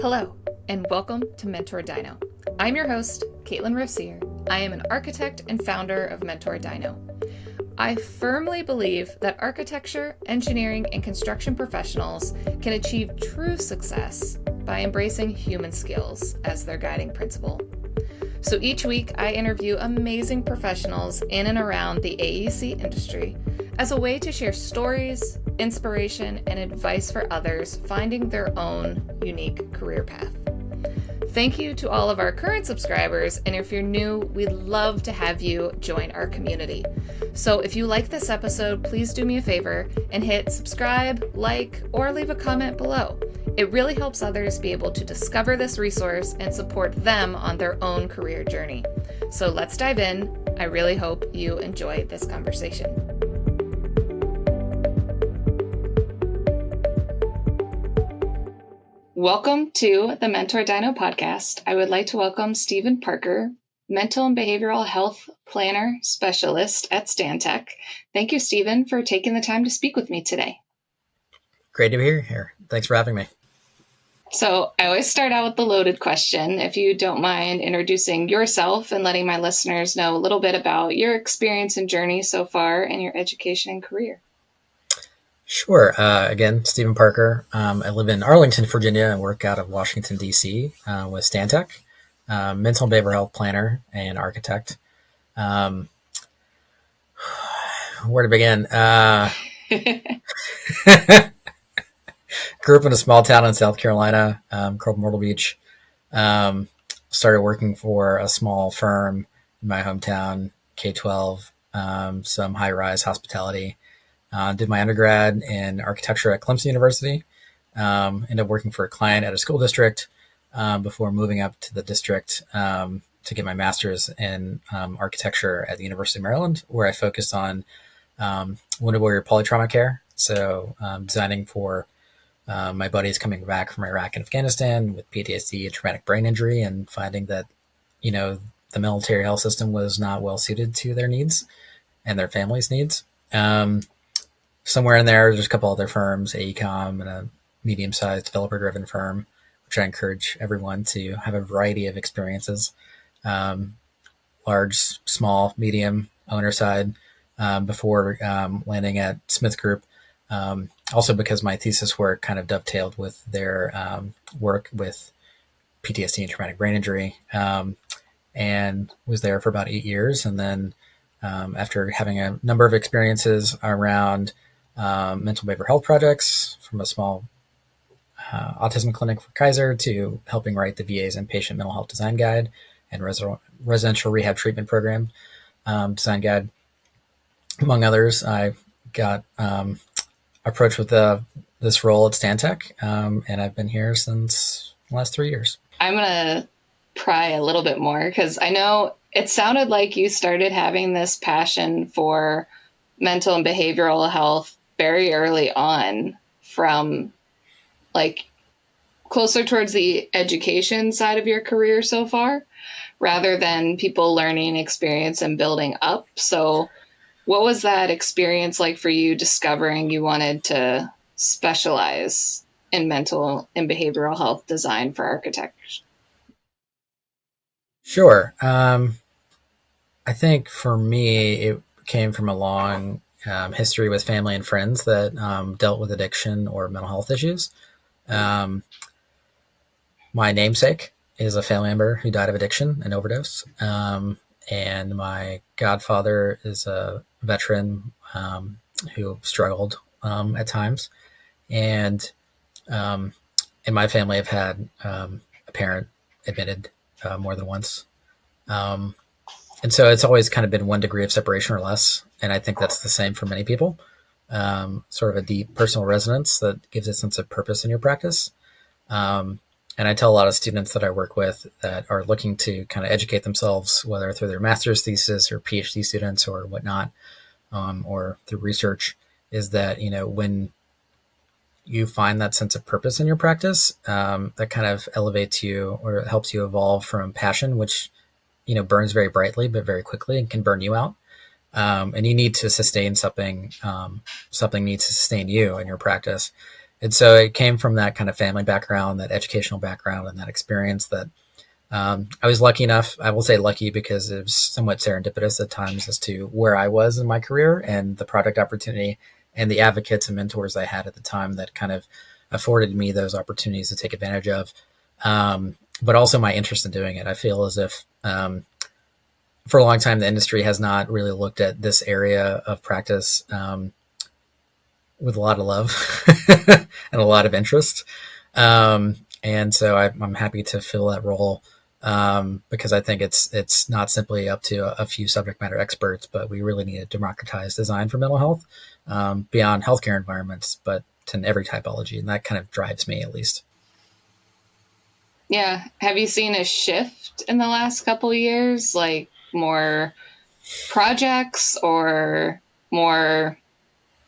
Hello, and welcome to mentorDINO. I'm your host, Caitlin Rossier. I am an architect and founder of mentorDINO. I firmly believe that architecture, engineering, and construction professionals can achieve true success by embracing human skills as their guiding principle. So each week, I interview amazing professionals in and around the AEC industry as a way to share stories, inspiration, and advice for others finding their own unique career path. Thank you to all of our current subscribers, and if you're new, we'd love to have you join our community. So if you like this episode, please do me a favor and hit subscribe, like, or leave a comment below. It really helps others be able to discover this resource and support them on their own career journey. So let's dive in. I really hope you enjoy this conversation. Welcome to the mentorDINO podcast. I would like to welcome Stephen Parker, mental and behavioral health planner specialist at Stantec. Thank you, Stephen, for taking the time to speak with me today. Great to be here. Thanks for having me. So I always start out with the loaded question. If you don't mind introducing yourself and letting my listeners know a little bit about your experience and journey so far in your education and career. Sure. Again, Stephen Parker. I live in Arlington, Virginia, and work out of Washington, D.C. With Stantec, mental and behavioral health planner and architect. Where to begin? Grew up in a small town in South Carolina, called Myrtle Beach. Started working for a small firm in my hometown, K-12, some high-rise hospitality. Did my undergrad in architecture at Clemson University. Ended up working for a client at a school district before moving up to the district to get my master's in architecture at the University of Maryland, where I focused on wounded warrior polytrauma care. So designing for my buddies coming back from Iraq and Afghanistan with PTSD and traumatic brain injury, and finding that, the military health system was not well suited to their needs and their families' needs. Somewhere in there's a couple other firms, AECOM and a medium-sized developer-driven firm, which I encourage everyone to have a variety of experiences, large, small, medium, owner side, before landing at Smith Group. Also because my thesis work kind of dovetailed with their work with PTSD and traumatic brain injury, and was there for about 8 years. And then after having a number of experiences around mental behavioral health projects, from a small autism clinic for Kaiser to helping write the VA's inpatient mental health design guide and residential rehab treatment program design guide, among others, I got approached with this role at Stantec, and I've been here since the last 3 years. I'm going to pry a little bit more because I know it sounded like you started having this passion for mental and behavioral health very early on, from like closer towards the education side of your career so far, rather than people learning experience and building up. So what was that experience like for you, discovering you wanted to specialize in mental and behavioral health design for architects? Sure. I think for me, it came from a long history with family and friends that dealt with addiction or mental health issues. My namesake is a family member who died of addiction and overdose. And my godfather is a veteran who struggled at times. And in my family, I've had a parent admitted more than once. And so it's always kind of been one degree of separation or less. And I think that's the same for many people. Sort of a deep personal resonance that gives a sense of purpose in your practice. And I tell a lot of students that I work with that are looking to kind of educate themselves, whether through their master's thesis or PhD students or whatnot, or through research, is that, when you find that sense of purpose in your practice, that kind of elevates you or helps you evolve from passion, which, burns very brightly, but very quickly and can burn you out. And you need to sustain something. Something needs to sustain you in your practice. And so it came from that kind of family background, that educational background, and that experience that I was lucky enough. I will say lucky because it was somewhat serendipitous at times as to where I was in my career and the product opportunity and the advocates and mentors I had at the time that kind of afforded me those opportunities to take advantage of. But also my interest in doing it. I feel as if for a long time the industry has not really looked at this area of practice with a lot of love and a lot of interest. And so I'm happy to fill that role because I think it's not simply up to a few subject matter experts, but we really need to democratize design for mental health beyond healthcare environments, but to every typology, and that kind of drives me at least. Yeah. Have you seen a shift in the last couple of years, like more projects or more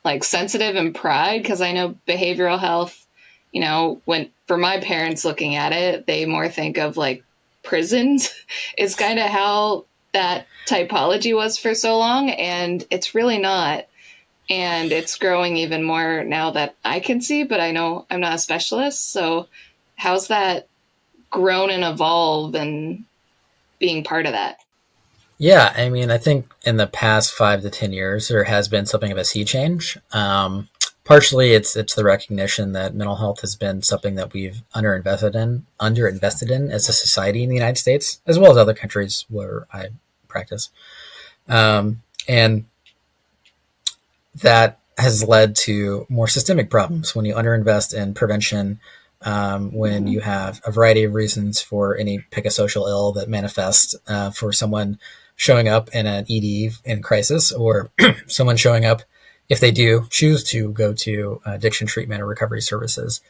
like sensitive and pride? Because I know behavioral health, when for my parents looking at it, they more think of like prisons is kind of how that typology was for so long. And it's really not. And it's growing even more now that I can see, but I know I'm not a specialist. So how's that grown and evolved and being part of that? Yeah, I mean, I think in the past 5 to 10 years, there has been something of a sea change. Partially, it's the recognition that mental health has been something that we've underinvested in as a society in the United States, as well as other countries where I practice, and that has led to more systemic problems when you underinvest in prevention. When Mm-hmm. you have a variety of reasons for any pick a social ill that manifests for someone showing up in an ED in crisis, or someone showing up if they do choose to go to addiction treatment or recovery services.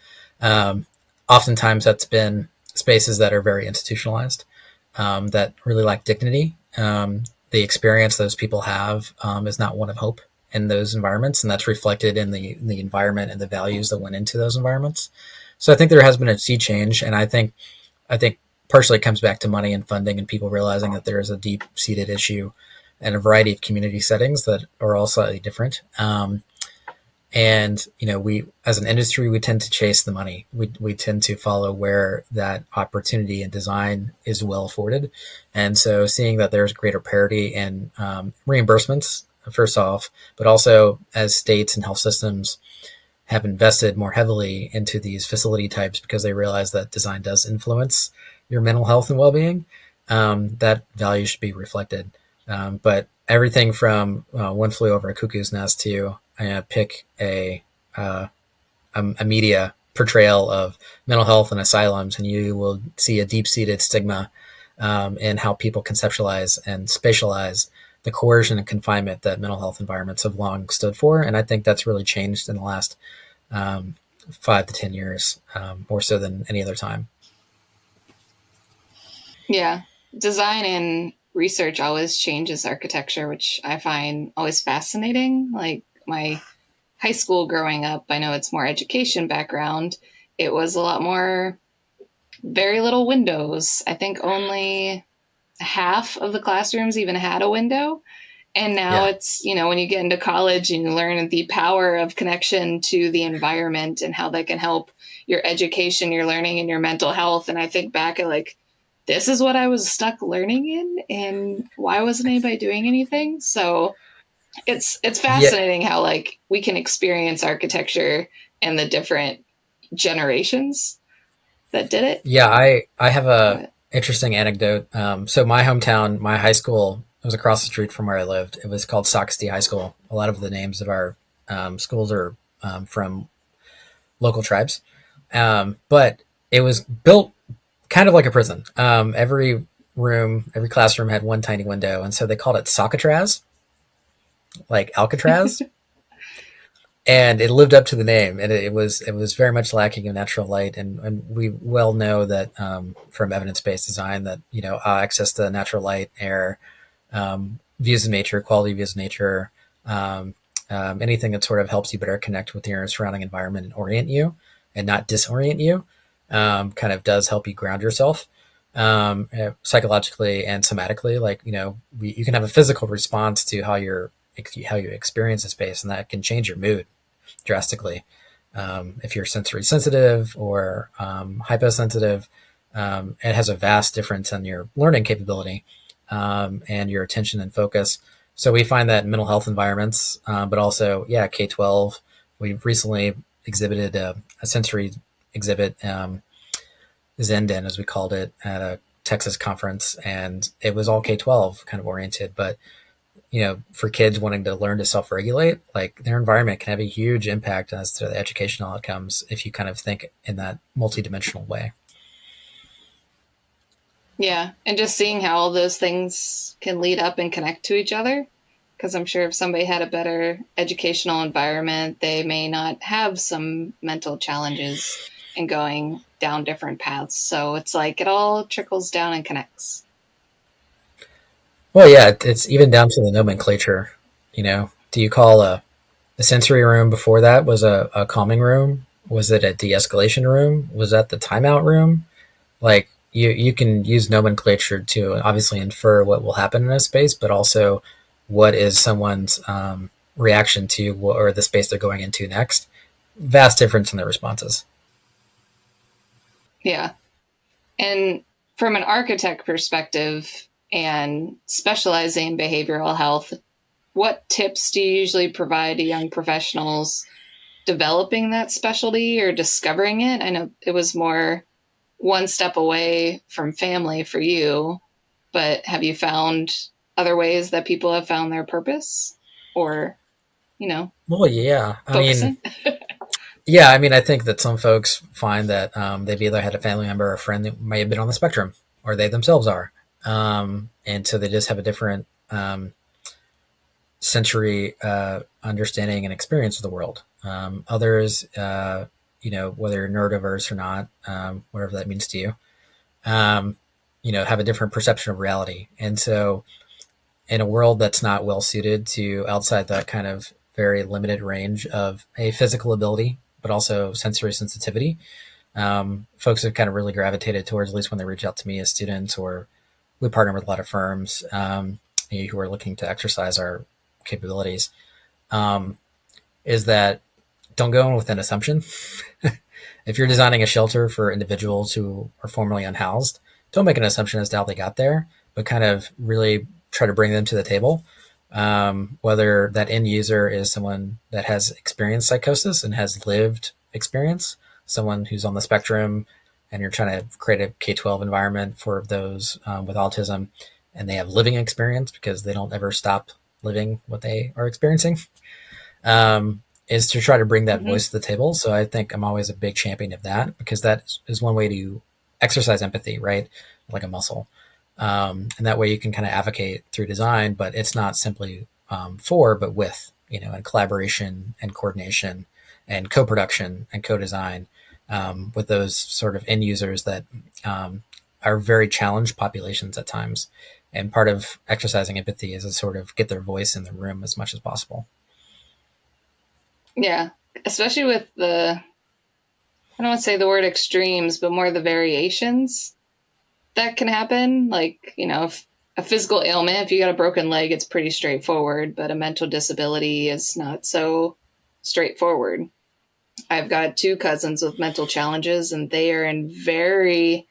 Um, Oftentimes, that's been spaces that are very institutionalized, that really lack dignity. The experience those people have is not one of hope in those environments, and that's reflected in the environment and the values that went into those environments. So I think there has been a sea change, and I think partially it comes back to money and funding and people realizing that there is a deep seated issue in a variety of community settings that are all slightly different. And we as an industry we tend to chase the money. We tend to follow where that opportunity and design is well afforded, and so seeing that there's greater parity in reimbursements first off, but also as states and health systems have invested more heavily into these facility types because they realize that design does influence your mental health and well-being, that value should be reflected. But everything from One Flew Over a Cuckoo's Nest to pick uh, a media portrayal of mental health and asylums, and you will see a deep-seated stigma in how people conceptualize and spatialize the coercion and confinement that mental health environments have long stood for. And I think that's really changed in the last um, 5 to 10 years, more so than any other time. Yeah. Design and research always changes architecture, which I find always fascinating. Like my high school growing up, I know it's more education background. It was a lot more, very little windows. I think only half of the classrooms even had a window. And now Yeah. it's, when you get into college and you learn the power of connection to the environment and how that can help your education, your learning, and your mental health. And I think back at like, this is what I was stuck learning in, and why wasn't anybody doing anything? So it's Yeah. fascinating how like we can experience architecture and the different generations that did it. Yeah. I have a But interesting anecdote. So my hometown, my high school was across the street from where I lived. It was called Sockasty High School. A lot of the names of our schools are from local tribes. But it was built kind of like a prison. Every classroom had one tiny window, and so they called it Sockatraz, like Alcatraz, and it lived up to the name. And it was very much lacking in natural light, and we well know that from evidence based design that access to natural light, air, views of nature, quality views of nature. Anything that sort of helps you better connect with your surrounding environment and orient you and not disorient you kind of does help you ground yourself psychologically and somatically. Like, you can have a physical response to how you experience a space, and that can change your mood drastically. if you're sensory sensitive or hyposensitive. It has a vast difference in your learning capability and your attention and focus. So we find that in mental health environments, but also, yeah, K 12. We recently exhibited a sensory exhibit, Zenden, as we called it, at a Texas conference, and it was all K 12 kind of oriented. But for kids wanting to learn to self regulate, like their environment can have a huge impact as to the educational outcomes if you kind of think in that multidimensional way. Yeah, and just seeing how all those things can lead up and connect to each other. Because I'm sure if somebody had a better educational environment, they may not have some mental challenges and going down different paths. So it's like it all trickles down and connects. Well, yeah, it's even down to the nomenclature. Do you call a sensory room before that was a calming room? Was it a de escalation room? Was that the timeout room? Like you can use nomenclature to obviously infer what will happen in a space, but also what is someone's reaction to or the space they're going into next. Vast difference in their responses. Yeah. And from an architect perspective and specializing in behavioral health, what tips do you usually provide to young professionals developing that specialty or discovering it? I know it was more one step away from family for you, but have you found other ways that people have found their purpose or, you know, Well, yeah. focusing? I think that some folks find that they've either had a family member or a friend that may have been on the spectrum, or they themselves are, and so they just have a different sensory understanding and experience of the world. Others, whether you're neurodiverse or not, whatever that means to you, have a different perception of reality. And so, in a world that's not well suited to outside that kind of very limited range of a physical ability, but also sensory sensitivity, folks have kind of really gravitated towards, at least when they reach out to me as students, or we partner with a lot of firms who are looking to exercise our capabilities, is that don't go in with an assumption. If you're designing a shelter for individuals who are formerly unhoused, don't make an assumption as to how they got there, but kind of really try to bring them to the table. Whether that end user is someone that has experienced psychosis and has lived experience, someone who's on the spectrum, and you're trying to create a K-12 environment for those with autism, and they have living experience because they don't ever stop living what they are experiencing, is to try to bring that Mm-hmm. voice to the table. So I think I'm always a big champion of that because that is one way to exercise empathy, right? Like a muscle. And that way you can kind of advocate through design, but it's not simply for, but with, and collaboration and coordination and co-production and co-design with those sort of end users that are very challenged populations at times. And part of exercising empathy is to sort of get their voice in the room as much as possible. Yeah. Especially with I don't want to say the word extremes, but more the variations that can happen. Like, if a physical ailment, if you got a broken leg, it's pretty straightforward, but a mental disability is not so straightforward. I've got two cousins with mental challenges, and they are in very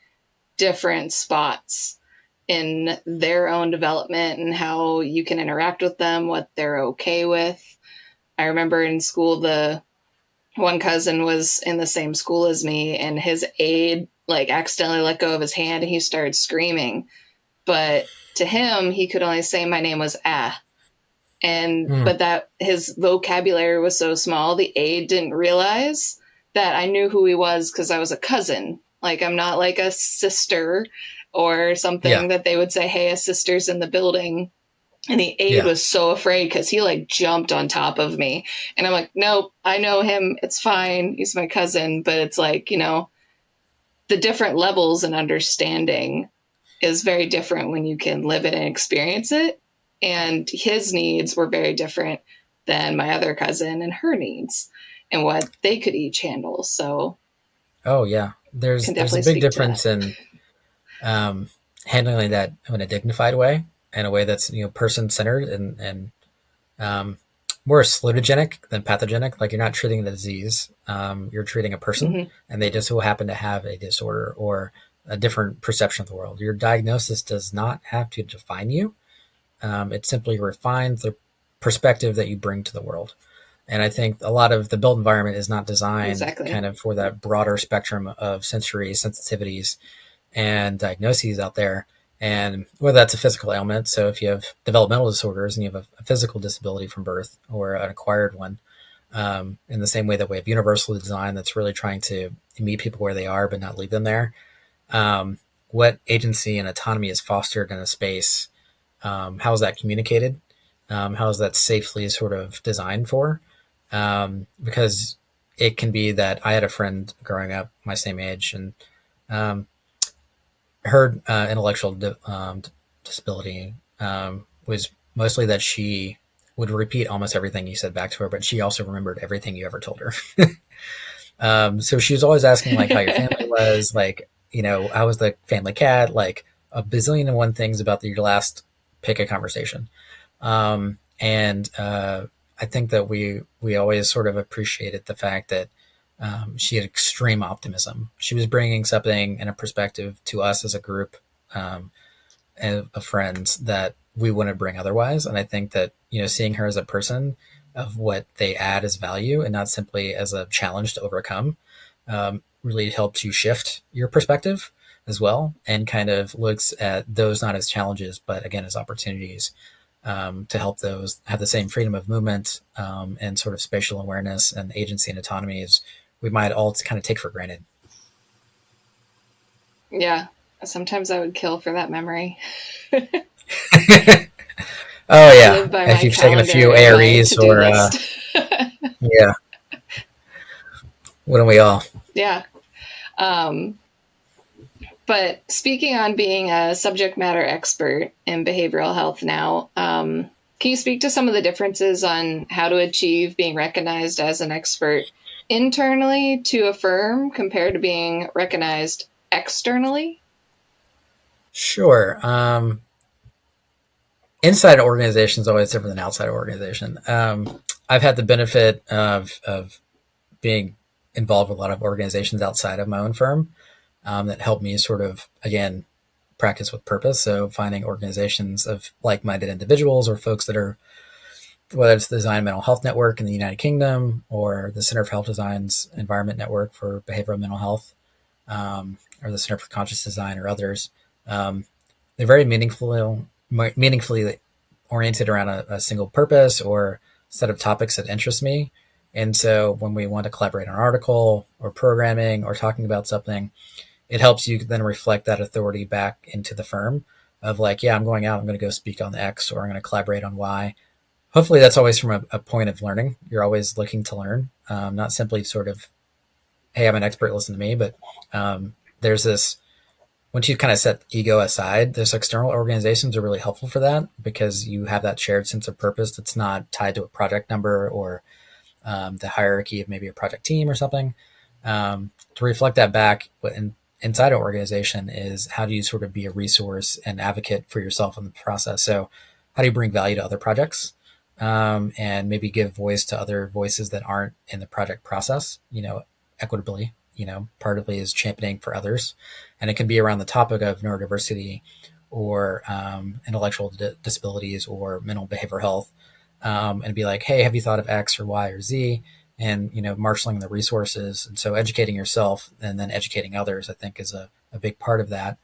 different spots in their own development and how you can interact with them, what they're okay with. I remember in school, the one cousin was in the same school as me, and his aide like accidentally let go of his hand and he started screaming. But to him, he could only say my name was ah. And Mm, but that his vocabulary was so small, the aide didn't realize that I knew who he was because I was a cousin. Like I'm not like a sister or yeah, something that they would say, hey, a sister's in the building. And the aide yeah. was so afraid because he like jumped on top of me. And I'm like, nope, I know him. It's fine. He's my cousin. But it's like, the different levels and understanding is very different when you can live it and experience it. And his needs were very different than my other cousin and her needs and what they could each handle. So Oh yeah. There's can there's a definitely big speak to that. difference in um, handling that in a dignified way, in a way that's person centered and more salutogenic than pathogenic. Like you're not treating the disease, you're treating a person, Hmm. and they just so happen to have a disorder or a different perception of the world. Your diagnosis does not have to define you. It simply refines the perspective that you bring to the world. And I think a lot of the built environment is not designed Exactly. kind of for that broader spectrum of sensory sensitivities and diagnoses out there. And whether that's a physical ailment, so if you have developmental disorders and you have a physical disability from birth or an acquired one, in the same way that we have universal design that's really trying to meet people where they are but not leave them there, what agency and autonomy is fostered in a space, how is that communicated, how is that safely sort of designed for, because it can be that I had a friend growing up my same age, and um, her intellectual disability was mostly that she would repeat almost everything you said back to her, but she also remembered everything you ever told her. So she was always asking like how your family was, like, how was the family cat, like a bazillion and one things about your last pick a conversation. And I think that we always sort of appreciated the fact that she had extreme optimism. She was bringing something and a perspective to us as a group, um, of friends that we wouldn't bring otherwise. And I think that seeing her as a person of what they add as value and not simply as a challenge to overcome, really helps you shift your perspective as well, and kind of looks at those not as challenges but again as opportunities, to help those have the same freedom of movement, and sort of spatial awareness and agency and autonomy as we might all kind of take for granted. Yeah. Sometimes I would kill for that memory. Oh I yeah, live by if my you've taken a calendar few and my AREs to-do or list. yeah, wouldn't we all? Yeah. Um, but speaking on being a subject matter expert in behavioral health now, can you speak to some of the differences on how to achieve being recognized as an expert internally to a firm compared to being recognized externally? Sure. Inside an organization is always different than outside an organization. I've had the benefit of being involved with a lot of organizations outside of my own firm, that helped me sort of, again, practice with purpose. So finding organizations of like-minded individuals or folks that are, whether it's the Design Mental Health Network in the United Kingdom or the Center for Health Design's Environment Network for Behavioral Mental Health, or the Center for Conscious Design or others. Um, they're very meaningfully oriented around a single purpose or set of topics that interest me. And so when we want to collaborate on an article or programming or talking about something, it helps you then reflect that authority back into the firm of like, yeah, I'm going out, I'm going to go speak on X or I'm going to collaborate on Y. Hopefully that's always from a point of learning. You're always looking to learn, not simply sort of, hey, I'm an expert, listen to me. But there's this, once you kind of set ego aside, those external organizations are really helpful for that because you have that shared sense of purpose that's not tied to a project number or the hierarchy of maybe a project team or something. To reflect that back inside an organization is how do you sort of be a resource and advocate for yourself in the process. So how do you bring value to other projects, and maybe give voice to other voices that aren't in the project process, equitably, partly is championing for others. And it can be around the topic of neurodiversity or intellectual disabilities or mental behavioral health, and be like, hey, have you thought of X or Y or Z? And, marshaling the resources. And so educating yourself and then educating others, I think, is a big part of that.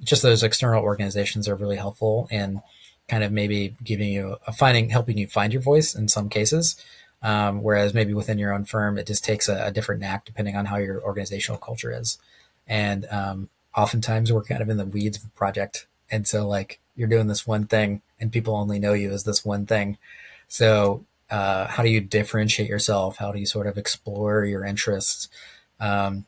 Just those external organizations are really helpful in kind of maybe giving you helping you find your voice in some cases. Whereas maybe within your own firm, it just takes a different knack depending on how your organizational culture is. And oftentimes we're kind of in the weeds of a project. And so, like, you're doing this one thing and people only know you as this one thing. So, how do you differentiate yourself? How do you sort of explore your interests? Um,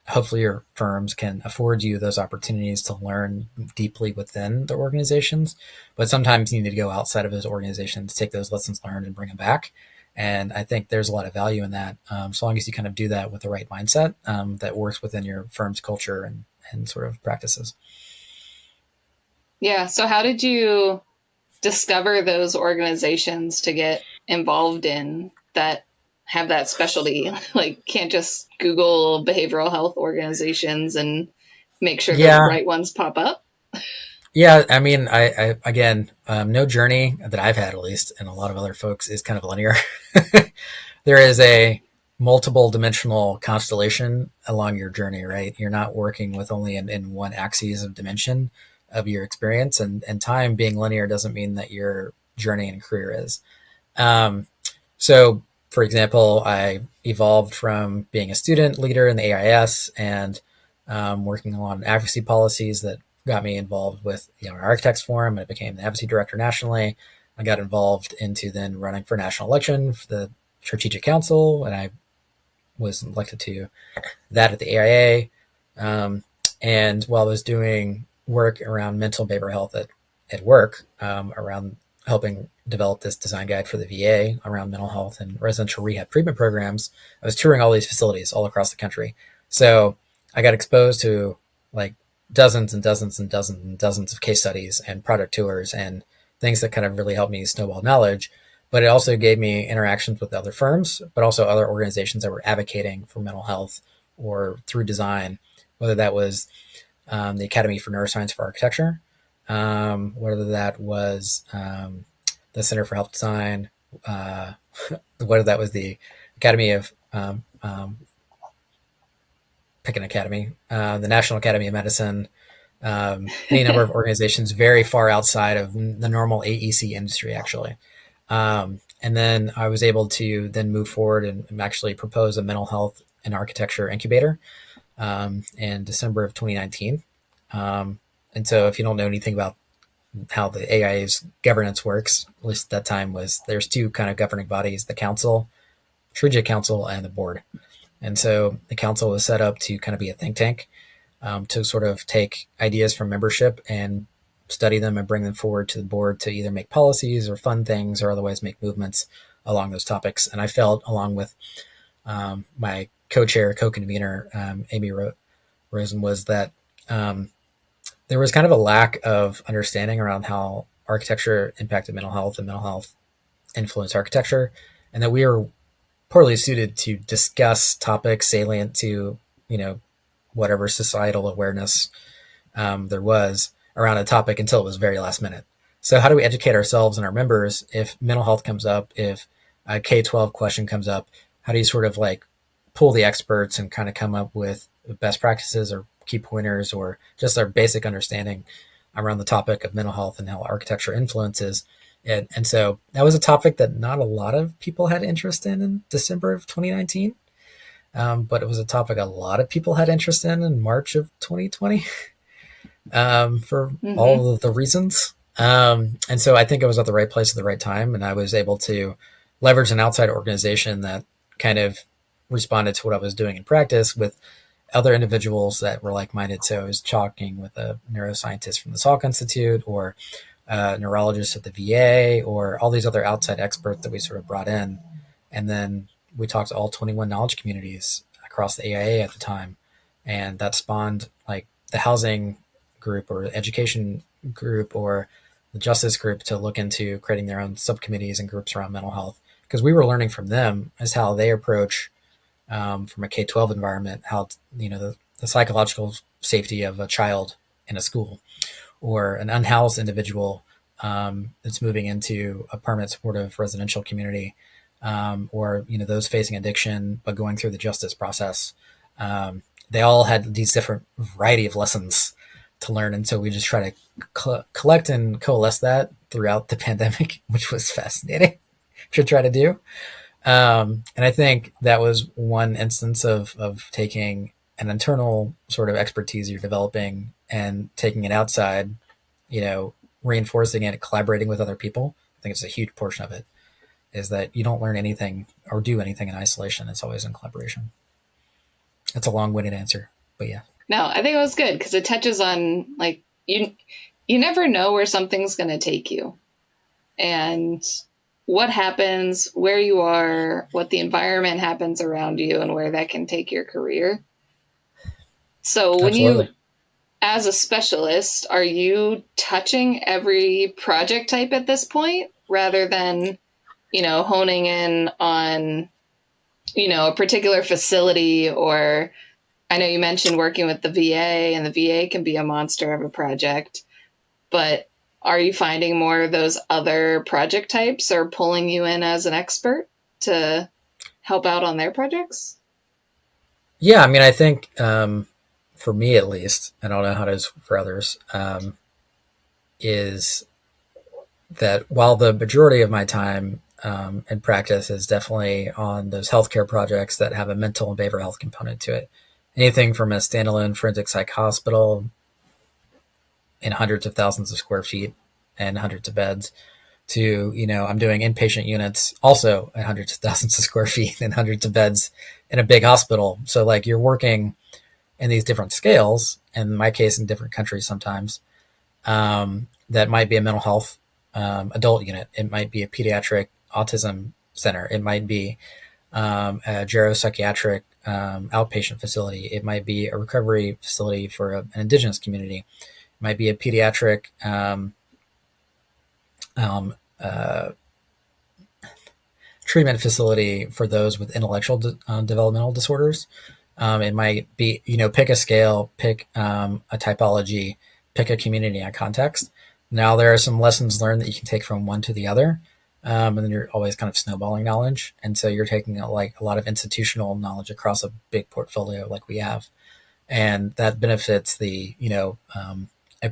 Hopefully, your firms can afford you those opportunities to learn deeply within the organizations. But sometimes you need to go outside of those organizations, take those lessons learned, and bring them back. And I think there's a lot of value in that, so long as you kind of do that with the right mindset, that works within your firm's culture and sort of practices. Yeah. So how did you discover those organizations to get involved in that have that specialty? Like, can't just Google behavioral health organizations and make sure the Yeah. right ones pop up? Yeah. I mean, I again, no journey that I've had, at least, and a lot of other folks, is kind of linear. There is a multiple dimensional constellation along your journey, right? You're not working with only in one axis of dimension of your experience, and time being linear doesn't mean that your journey and career is. Um, so, for example, I evolved from being a student leader in the AIS and working on advocacy policies that got me involved with Architects Forum, and I became the advocacy director nationally. I got involved into then running for national election for the Strategic Council, and I was elected to that at the AIA. And while I was doing work around mental and behavioral health at work, around helping develop this design guide for the VA around mental health and residential rehab treatment programs, I was touring all these facilities all across the country. So I got exposed to like dozens and dozens and dozens and dozens of case studies and product tours and things that kind of really helped me snowball knowledge. But it also gave me interactions with other firms, but also other organizations that were advocating for mental health or through design, whether that was the Academy for Neuroscience for Architecture, whether that was the Center for Health Design, whether that was the Academy of pick an academy, the National Academy of Medicine, any number of organizations very far outside of the normal AEC industry, actually. And then I was able to then move forward and actually propose a mental health and architecture incubator in December of 2019. And so if you don't know anything about how the AIA's governance works, at least at that time, was there's two kind of governing bodies, the council, Strategic Council, and the board. And so the council was set up to kind of be a think tank, to sort of take ideas from membership and study them and bring them forward to the board to either make policies or fund things or otherwise make movements along those topics. And I felt, along with my co-chair, co-convener, Amy Rosen, was that there was kind of a lack of understanding around how architecture impacted mental health and mental health influenced architecture, and that we were poorly suited to discuss topics salient to, whatever societal awareness there was around a topic until it was very last minute. So how do we educate ourselves and our members if mental health comes up, if a K-12 question comes up? How do you sort of like pull the experts and kind of come up with best practices or key pointers or just our basic understanding around the topic of mental health and how architecture influences it? And so that was a topic that not a lot of people had interest in December of 2019. But it was a topic a lot of people had interest in March of 2020, for Mm-hmm. all of the reasons. And so I think I was at the right place at the right time, and I was able to leverage an outside organization that kind of responded to what I was doing in practice with other individuals that were like-minded. So I was talking with a neuroscientist from the Salk Institute or a neurologist at the VA or all these other outside experts that we sort of brought in. And then we talked to all 21 knowledge communities across the AIA at the time. And that spawned like the housing group or education group or the justice group to look into creating their own subcommittees and groups around mental health. Because we were learning from them as how they approach, from a K-12 environment, how, the psychological safety of a child in a school or an unhoused individual that's moving into a permanent supportive residential community, or those facing addiction but going through the justice process. They all had these different variety of lessons to learn, and so we just try to collect and coalesce that throughout the pandemic, which was fascinating to try to do. And I think that was one instance of taking an internal sort of expertise you're developing and taking it outside, you know, reinforcing it, collaborating with other people. I think it's a huge portion of it is that you don't learn anything or do anything in isolation. It's always in collaboration. It's a long-winded answer, but yeah. No, I think it was good because it touches on like you never know where something's going to take you and what happens, where you are, what the environment happens around you, and where that can take your career. So when you, Absolutely. as a specialist, are you touching every project type at this point rather than honing in on, a particular facility, or I know you mentioned working with the VA, and the VA can be a monster of a project, but are you finding more of those other project types are pulling you in as an expert to help out on their projects? Yeah, I mean, I think for me at least, I don't know how it is for others, is that while the majority of my time in practice is definitely on those healthcare projects that have a mental and behavioral health component to it, anything from a standalone forensic psych hospital in hundreds of thousands of square feet and hundreds of beds to, I'm doing inpatient units also at hundreds of thousands of square feet and hundreds of beds in a big hospital. So like you're working in these different scales, and in my case, in different countries sometimes, that might be a mental health adult unit. It might be a pediatric autism center. It might be a geropsychiatric outpatient facility. It might be a recovery facility for an indigenous community. It might be a pediatric um, uh, treatment facility for those with intellectual developmental disorders. It might be, pick a scale, pick a typology, pick a community and context. Now, there are some lessons learned that you can take from one to the other. And then you're always kind of snowballing knowledge. And so you're taking a lot of institutional knowledge across a big portfolio like we have. And that benefits a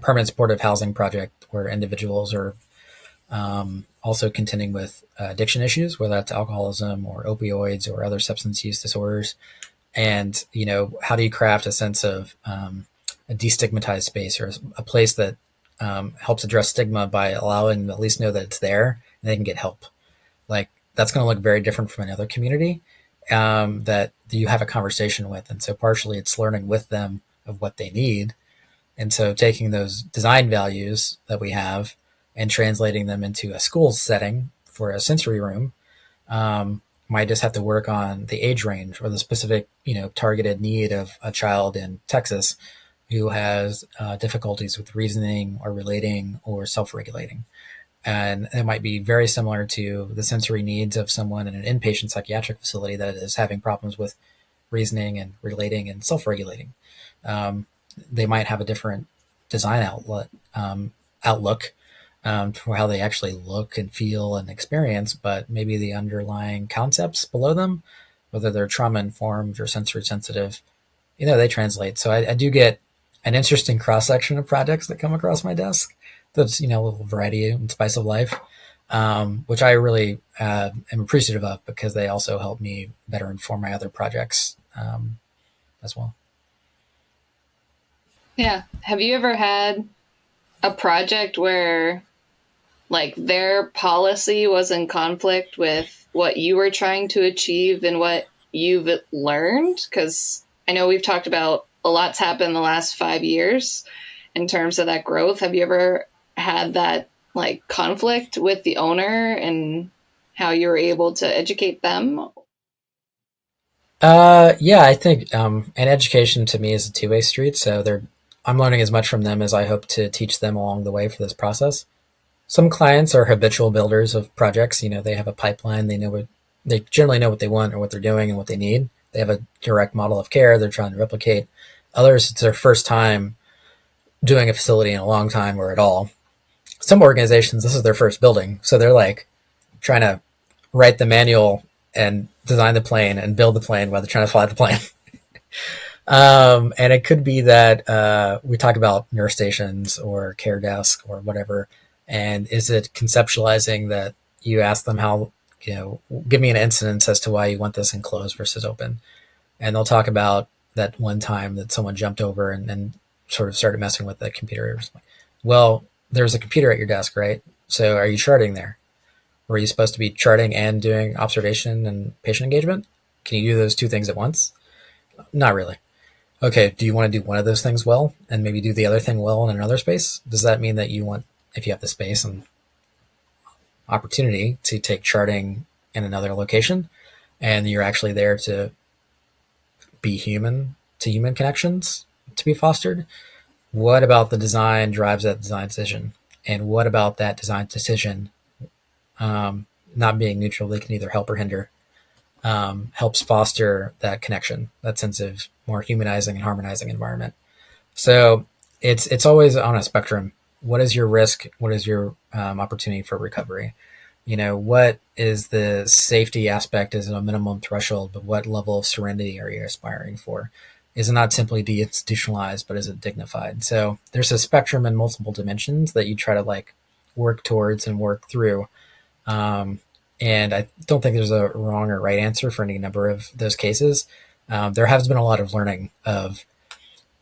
permanent supportive housing project where individuals are also contending with addiction issues, whether that's alcoholism or opioids or other substance use disorders. And, how do you craft a sense of a destigmatized space, or a place that helps address stigma by allowing them to at least know that it's there and they can get help? Like, that's going to look very different from another community that you have a conversation with. And so partially it's learning with them of what they need. And so taking those design values that we have and translating them into a school setting for a sensory room, might just have to work on the age range or the specific, targeted need of a child in Texas who has difficulties with reasoning or relating or self-regulating. And it might be very similar to the sensory needs of someone in an inpatient psychiatric facility that is having problems with reasoning and relating and self-regulating. They might have a different design outlook for how they actually look and feel and experience, but maybe the underlying concepts below them, whether they're trauma informed or sensory sensitive, they translate. So I do get an interesting cross section of projects that come across my desk. That's, a little variety and spice of life, which I really am appreciative of because they also help me better inform my other projects as well. Yeah. Have you ever had a project where like their policy was in conflict with what you were trying to achieve and what you've learned? Because I know we've talked about a lot's happened in the last 5 years in terms of that growth. Have you ever had that like conflict with the owner and how you were able to educate them? Yeah, I think, and education to me is a two-way street. So I'm learning as much from them as I hope to teach them along the way for this process. Some clients are habitual builders of projects. They have a pipeline. They generally know what they want or what they're doing and what they need. They have a direct model of care they're trying to replicate. Others, it's their first time doing a facility in a long time or at all. Some organizations, this is their first building. So they're like trying to write the manual and design the plane and build the plane while they're trying to fly the plane. And it could be that we talk about nurse stations or care desk or whatever. And is it conceptualizing that you ask them how, give me an instance as to why you want this enclosed versus open? And they'll talk about that one time that someone jumped over and sort of started messing with the computer. Well, there's a computer at your desk, right? So are you charting there? Were you supposed to be charting and doing observation and patient engagement? Can you do those two things at once? Not really. Okay, do you want to do one of those things well and maybe do the other thing well in another space? Does that mean that you want, if you have the space and opportunity to take charting in another location and you're actually there to be human to human connections to be fostered? What about the design drives that design decision? And what about that design decision not being neutral, they can either help or hinder, helps foster that connection, that sense of more humanizing and harmonizing environment. So it's always on a spectrum. What is your risk? What is your opportunity for recovery? What is the safety aspect is a minimum threshold, but what level of serenity are you aspiring for? Is it not simply deinstitutionalized, but is it dignified? So there's a spectrum in multiple dimensions that you try to like work towards and work through. Um, and I don't think there's a wrong or right answer for any number of those cases. There has been a lot of learning of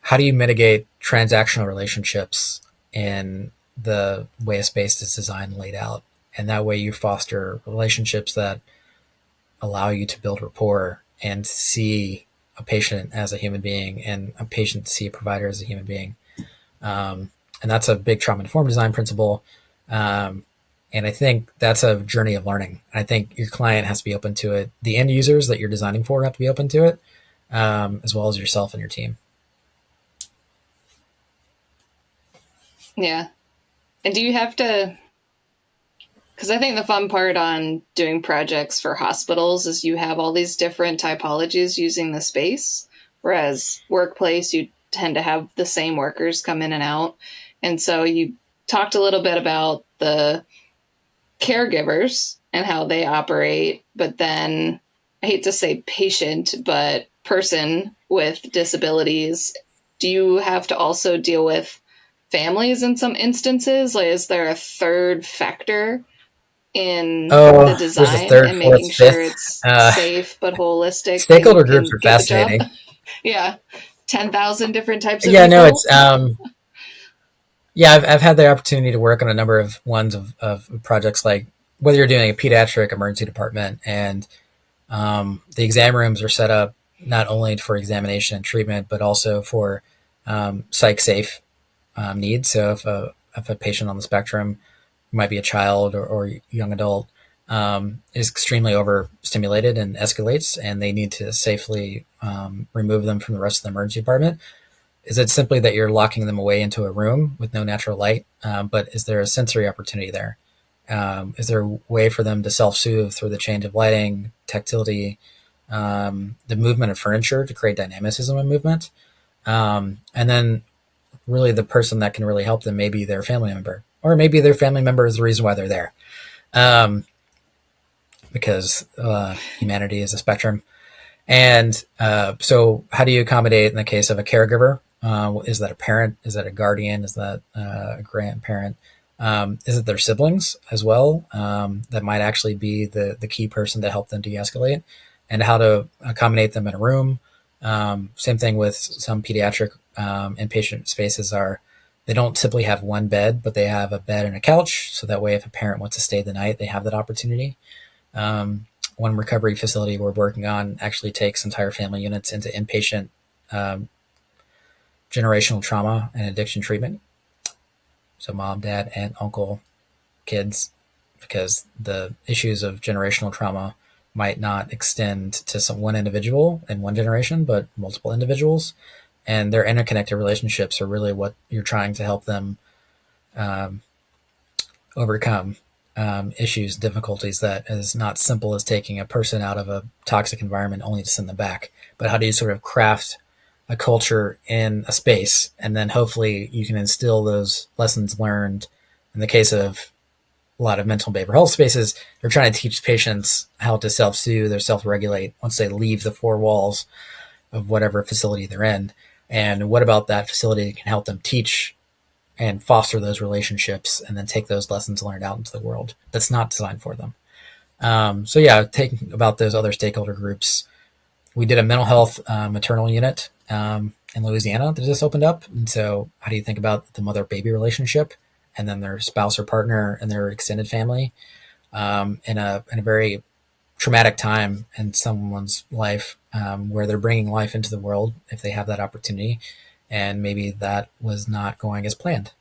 how do you mitigate transactional relationships in the way a space is designed and laid out. And that way you foster relationships that allow you to build rapport and see a patient as a human being and a patient to see a provider as a human being. And that's a big trauma informed design principle. Um, and I think that's a journey of learning. I think your client has to be open to it. The end users that you're designing for have to be open to it, as well as yourself and your team. Yeah. And do you have to, because I think the fun part on doing projects for hospitals is you have all these different typologies using the space, whereas workplace, you tend to have the same workers come in and out. And so you talked a little bit about the caregivers and how they operate, but then I hate to say patient, but person with disabilities. Do you have to also deal with families in some instances? Like, is there a third factor in the There's a design third, and fourth, making sure fifth. it's safe but holistic Stakeholder and groups can are get the job? fascinating. Yeah. 10,000 different types of Yeah, no, people. it's yeah, I've had the opportunity to work on a number of ones of projects like whether you're doing a pediatric emergency department and the exam rooms are set up not only for examination and treatment, but also for psych safe needs. So if a patient on the spectrum, might be a child or young adult, is extremely overstimulated and escalates, and they need to safely remove them from the rest of the emergency department. Is it simply that you're locking them away into a room with no natural light? But is there a sensory opportunity there? Is there a way for them to self-soothe through the change of lighting, tactility, the movement of furniture to create dynamicism and movement? And then really the person that can really help them may be their family member, or maybe their family member is the reason why they're there. Um, because humanity is a spectrum. And so, how do you accommodate in the case of a caregiver? Is that a parent? Is that a guardian? Is that a grandparent? Is it their siblings as well? That might actually be the key person to help them de-escalate, and how to accommodate them in a room. Same thing with some pediatric inpatient spaces are. They don't simply have one bed, but they have a bed and a couch. So that way, if a parent wants to stay the night, they have that opportunity. Um, One recovery facility we're working on actually takes entire family units into inpatient um, generational trauma and addiction treatment. So mom, dad, aunt, uncle, kids, because the issues of generational trauma might not extend to some one individual in one generation, but multiple individuals, and their interconnected relationships are really what you're trying to help them um, overcome issues, difficulties that is not simple as taking a person out of a toxic environment only to send them back. But how do you sort of craft a culture in a space, and then hopefully you can instill those lessons learned. In the case of a lot of mental and behavioral health spaces, they're trying to teach patients how to self-soothe or self-regulate once they leave the four walls of whatever facility they're in. And what about that facility can help them teach and foster those relationships and then take those lessons learned out into the world that's not designed for them. So yeah, thinking about those other stakeholder groups, we did a mental health maternal unit in Louisiana that just opened up. And so how do you think about the mother-baby relationship and then their spouse or partner and their extended family in a very traumatic time in someone's life where they're bringing life into the world if they have that opportunity, and maybe that was not going as planned,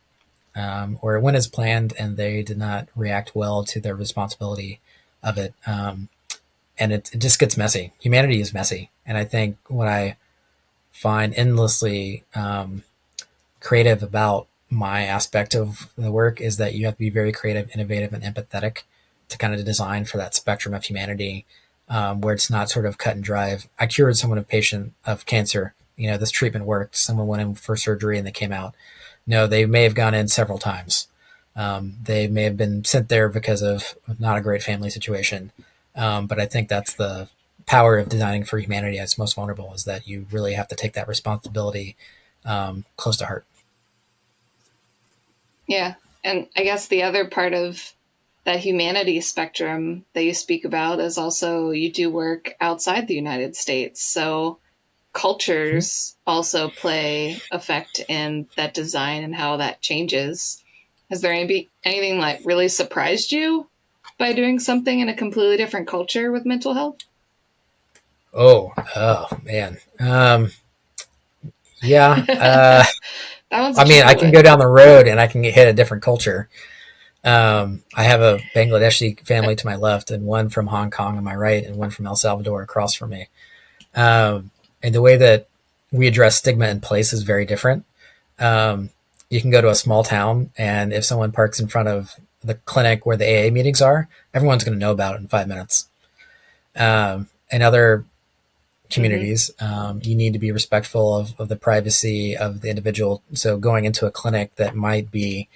or it went as planned and they did not react well to their responsibility of it. And it just gets messy. Humanity is messy. And I think what I find endlessly creative about my aspect of the work is that you have to be very creative, innovative, and empathetic to kind of design for that spectrum of humanity, where it's not sort of cut and dry. I cured someone, a patient of cancer. This treatment worked. Someone went in for surgery and they came out. No, they may have gone in several times. They may have been sent there because of not a great family situation. But I think that's the power of designing for humanity as most vulnerable, is that you really have to take that responsibility close to heart. Yeah. And I guess the other part of that humanity spectrum that you speak about is also you do work outside the United States. So cultures also play effect in that design and how that changes. Has there anything like really surprised you by doing something in a completely different culture with mental health? Oh man. Yeah. That one's a I mean, tricky I can one. go down the road and I can hit a different culture. I have a Bangladeshi family to my left, and one from Hong Kong on my right, and one from El Salvador across from me. And the way that we address stigma in place is very different. Um, you can go to a small town, and if someone parks in front of the clinic where the AA meetings are, everyone's going to know about it in 5 minutes. In other Mm-hmm. communities, you need to be respectful of the privacy of the individual. So going into a clinic that might be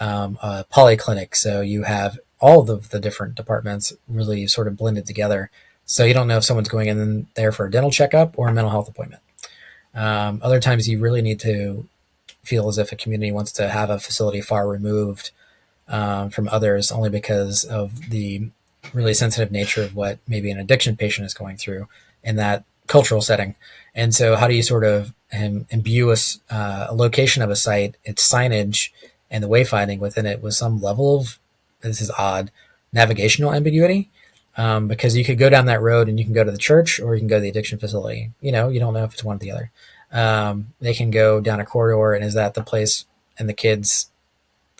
a polyclinic, so you have all of the different departments really sort of blended together. So you don't know if someone's going in there for a dental checkup or a mental health appointment. Other times you really need to feel as if a community wants to have a facility far removed from others, only because of the really sensitive nature of what maybe an addiction patient is going through in that cultural setting. And so, how do you sort of imbue a location of a site, its signage, and the wayfinding within it with some level of, this is odd, navigational ambiguity? Because you could go down that road and you can go to the church or you can go to the addiction facility. You don't know if it's one or the other. They can go down a corridor, and is that the place in the kids'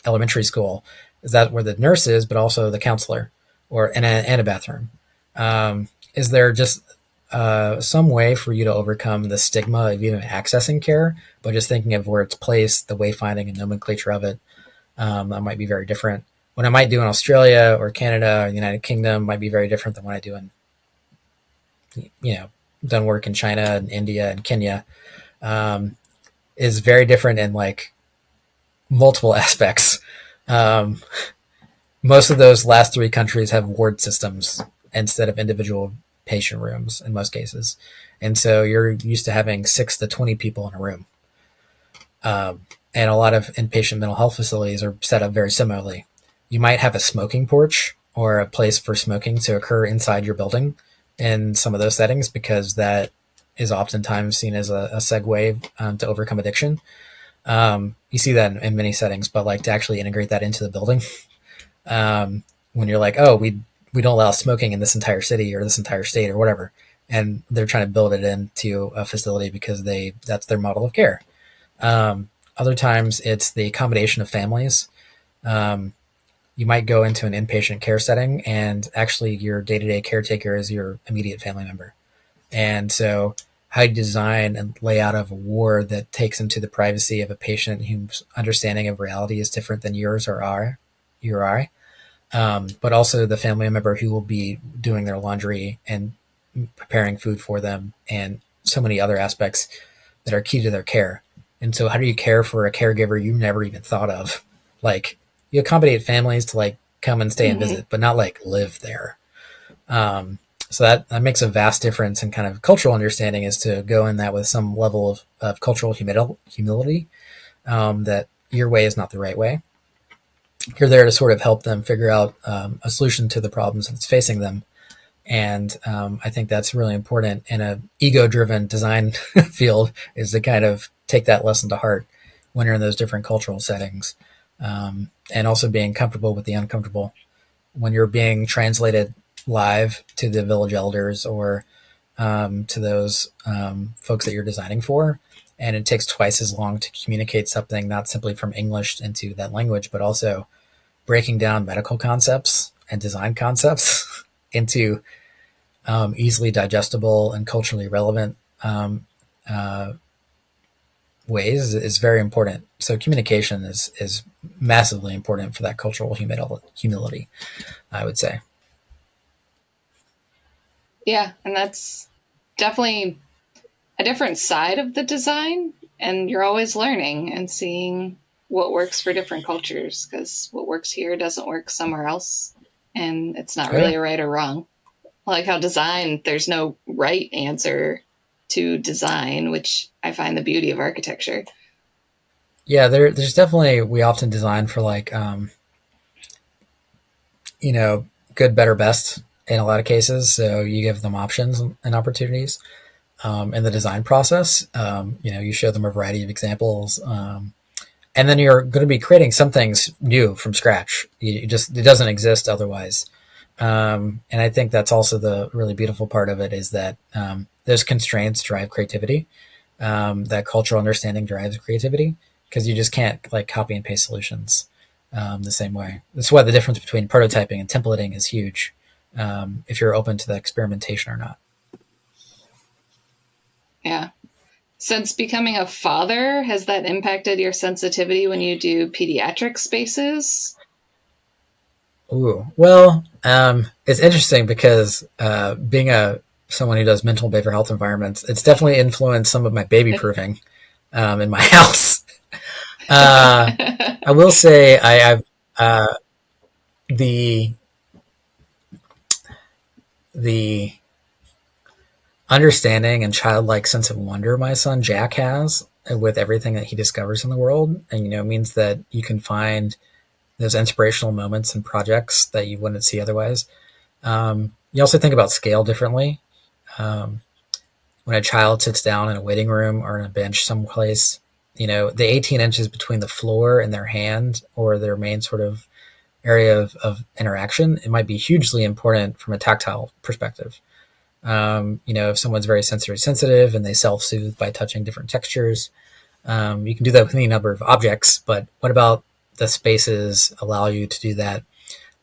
elementary school? Is that where the nurse is, but also the counselor, or and a bathroom? Is there just some way for you to overcome the stigma of even accessing care, but just thinking of where it's placed, the wayfinding and nomenclature of it? That might be very different. What I might do in Australia or Canada or the United Kingdom might be very different than what I do in, you know, done work in China and India and Kenya. Um, is very different in like multiple aspects. Um, Most of those last three countries have ward systems instead of individual patient rooms in most cases. And so you're used to having 6 to 20 people in a room. And a lot of inpatient mental health facilities are set up very similarly. You might have a smoking porch or a place for smoking to occur inside your building in some of those settings, because that is oftentimes seen as a segue to overcome addiction. You see that in many settings, but like to actually integrate that into the building, when you're like, oh, we don't allow smoking in this entire city or this entire state or whatever, and they're trying to build it into a facility because that's their model of care. Other times it's the accommodation of families. Um, you might go into an inpatient care setting, and actually your day-to-day caretaker is your immediate family member. And so how you design and lay out of a ward that takes into the privacy of a patient whose understanding of reality is different than yours or our, but also the family member who will be doing their laundry and preparing food for them, and so many other aspects that are key to their care. And so, how do you care for a caregiver you never even thought of? Like, you accommodate families to like come and stay and Mm-hmm. visit, but not like live there. Um, so that makes a vast difference in kind of cultural understanding, is to go in that with some level of cultural humility, that your way is not the right way. You're there to sort of help them figure out a solution to the problems that's facing them. And I think that's really important in a ego-driven design field, is to kind of take that lesson to heart when you're in those different cultural settings, and also being comfortable with the uncomfortable. When you're being translated live to the village elders or to those folks that you're designing for, and it takes twice as long to communicate something, not simply from English into that language, but also breaking down medical concepts and design concepts into easily digestible and culturally relevant um, uh, ways is very important. So communication is massively important for that cultural humility, I would say. Yeah, and that's definitely a different side of the design. And you're always learning and seeing what works for different cultures because what works here doesn't work somewhere else. And it's not Oh really yeah, a right or wrong. Like how design, there's no right answer to design, which I find the beauty of architecture. yeah. There's definitely we often design for like you know good, better, best in a lot of cases. So you give them options and opportunities in the design process. You show them a variety of examples. And then you're going to be creating some things new from scratch. It doesn't exist otherwise. And I think that's also the really beautiful part of it is that those constraints drive creativity. That cultural understanding drives creativity because you just can't like copy and paste solutions the same way. That's why the difference between prototyping and templating is huge. If you're open to the experimentation or not. Yeah. Since becoming a father, has that impacted your sensitivity when you do pediatric spaces? Ooh, well, it's interesting because being a someone who does mental behavioral health environments, it's definitely influenced some of my baby proofing in my house. Uh, I will say I've the the understanding and childlike sense of wonder my son Jack has with everything that he discovers in the world, and means that you can find those inspirational moments and projects that you wouldn't see otherwise. You also think about scale differently. Um, when a child sits down in a waiting room or on a bench someplace, the 18 inches between the floor and their hand or their main sort of area of interaction, it might be hugely important from a tactile perspective. If someone's very sensory sensitive and they self soothe by touching different textures, you can do that with any number of objects. But what about the spaces allow you to do that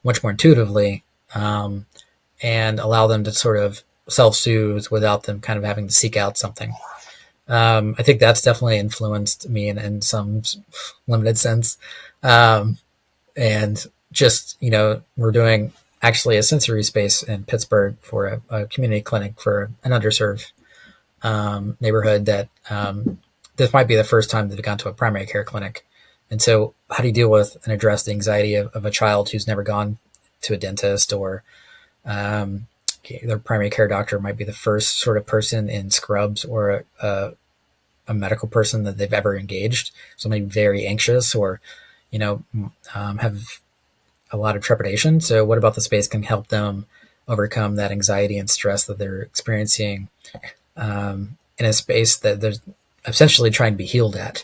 much more intuitively and allow them to sort of self soothe without them kind of having to seek out something? I think that's definitely influenced me in some limited sense. Um, and just, we're doing actually a sensory space in Pittsburgh for a community clinic for an underserved neighborhood that this might be the first time they've gone to a primary care clinic. And so, how do you deal with and address the anxiety of a child who's never gone to a dentist or um, their primary care doctor might be the first sort of person in scrubs or a medical person that they've ever engaged. So maybe very anxious or, have a lot of trepidation. So what about the space can help them overcome that anxiety and stress that they're experiencing in a space that they're essentially trying to be healed at?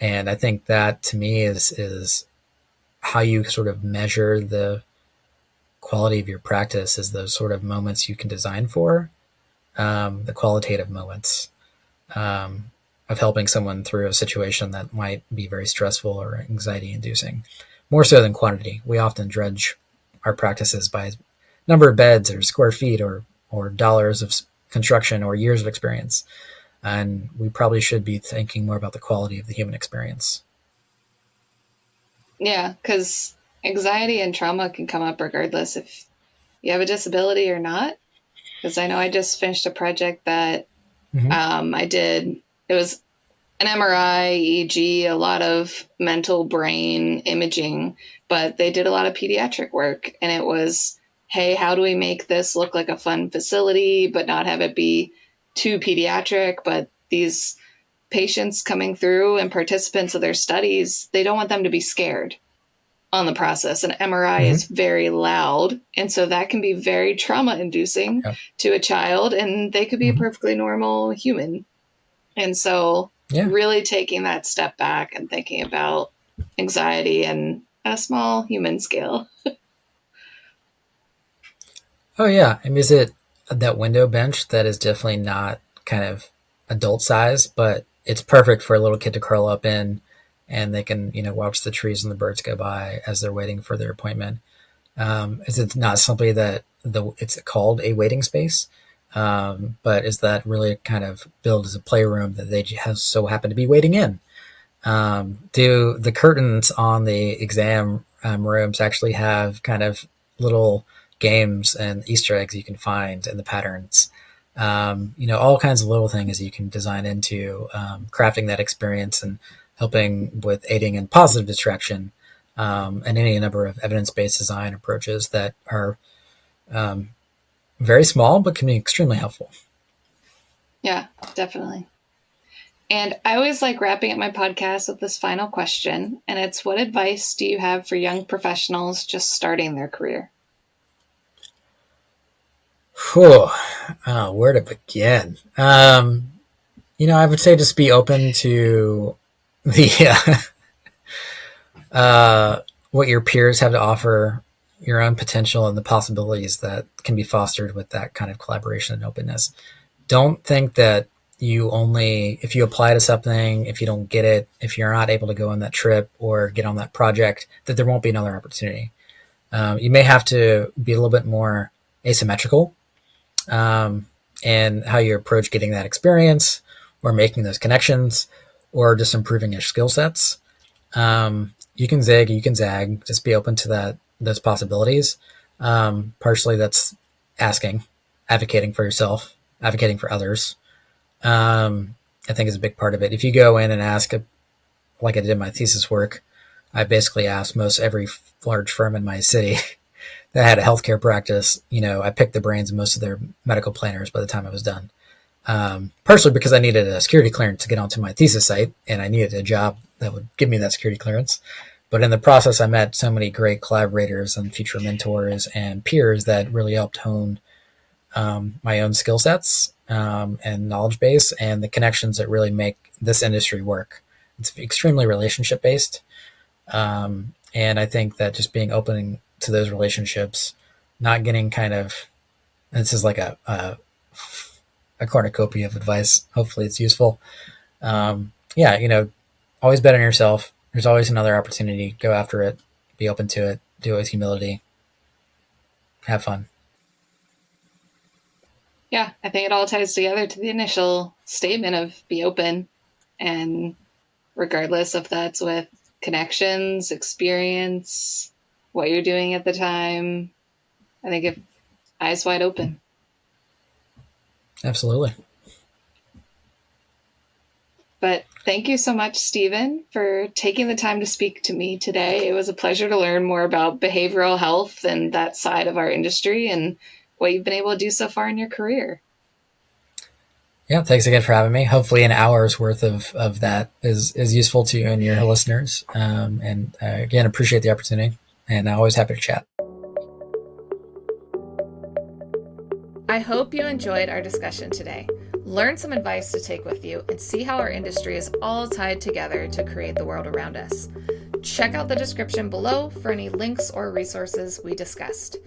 And I think that to me is how you sort of measure the quality of your practice is those sort of moments you can design for, the qualitative moments of helping someone through a situation that might be very stressful or anxiety inducing, more so than quantity. We often judge our practices by number of beds or square feet or dollars of construction or years of experience. And we probably should be thinking more about the quality of the human experience. Yeah, because anxiety and trauma can come up regardless if you have a disability or not. Because I know I just finished a project that Mm-hmm. I did. It was an MRI, EEG, a lot of mental brain imaging, but they did a lot of pediatric work. And it was, hey, how do we make this look like a fun facility, but not have it be too pediatric? But these patients coming through and participants of their studies, they don't want them to be scared on the process. An MRI Mm-hmm. is very loud. And so that can be very trauma inducing Yep. to a child, and they could be a Mm-hmm. perfectly normal human. And so, Yeah. really taking that step back and thinking about anxiety and at a small human scale. Oh yeah. I mean, is it that window bench that is definitely not kind of adult size, but it's perfect for a little kid to curl up in, and they can watch the trees and the birds go by as they're waiting for their appointment. Is it not simply that it's called a waiting space? but is that really kind of billed as a playroom that they just so happen to be waiting in? Do the curtains on the exam rooms actually have kind of little games and Easter eggs you can find in the patterns? All kinds of little things you can design into crafting that experience and helping with aiding in positive distraction, and any number of evidence-based design approaches that are very small but can be extremely helpful. Yeah, definitely. And I always like wrapping up my podcast with this final question, and it's, what advice do you have for young professionals just starting their career? Whew. Where to begin? I would say just be open to the what your peers have to offer, your own potential, and the possibilities that can be fostered with that kind of collaboration and openness. Don't think that if you apply to something, if you don't get it, if you're not able to go on that trip or get on that project, that there won't be another opportunity. You may have to be a little bit more asymmetrical in how you approach getting that experience or making those connections or just improving your skill sets. You can zig, you can zag, just be open to those possibilities. Partially that's advocating for yourself, advocating for others. I think is a big part of it. If you go in and ask, like I did in my thesis work, I basically asked most every large firm in my city that had a healthcare practice. I picked the brains of most of their medical planners by the time I was done. Partially because I needed a security clearance to get onto my thesis site, and I needed a job that would give me that security clearance. But in the process, I met so many great collaborators and future mentors and peers that really helped hone my own skill sets and knowledge base and the connections that really make this industry work. It's extremely relationship based. And I think that just being open to those relationships, not getting this is like a cornucopia of advice. Hopefully it's useful. Always bet on yourself. There's always another opportunity. Go after it. Be open to it. Do it with humility. Have fun. Yeah, I think it all ties together to the initial statement of be open. And regardless if that's with connections, experience, what you're doing at the time, I think if eyes wide open. Absolutely. But thank you so much, Stephen, for taking the time to speak to me today. It was a pleasure to learn more about behavioral health and that side of our industry and what you've been able to do so far in your career. Yeah, thanks again for having me. Hopefully an hour's worth of that is useful to you and your listeners. Again, appreciate the opportunity, and always happy to chat. I hope you enjoyed our discussion today. Learn some advice to take with you and see how our industry is all tied together to create the world around us. Check out the description below for any links or resources we discussed.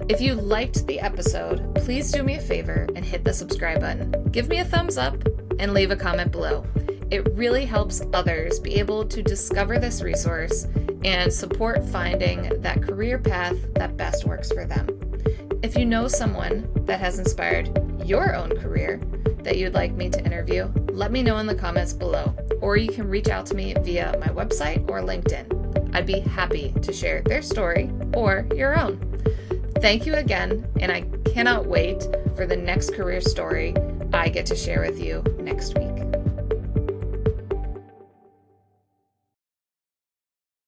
If you liked the episode, please do me a favor and hit the subscribe button. Give me a thumbs up and leave a comment below. It really helps others be able to discover this resource and support finding that career path that best works for them. If you know someone that has inspired your own career that you'd like me to interview, let me know in the comments below, or you can reach out to me via my website or LinkedIn. I'd be happy to share their story or your own. Thank you again, and I cannot wait for the next career story I get to share with you next week.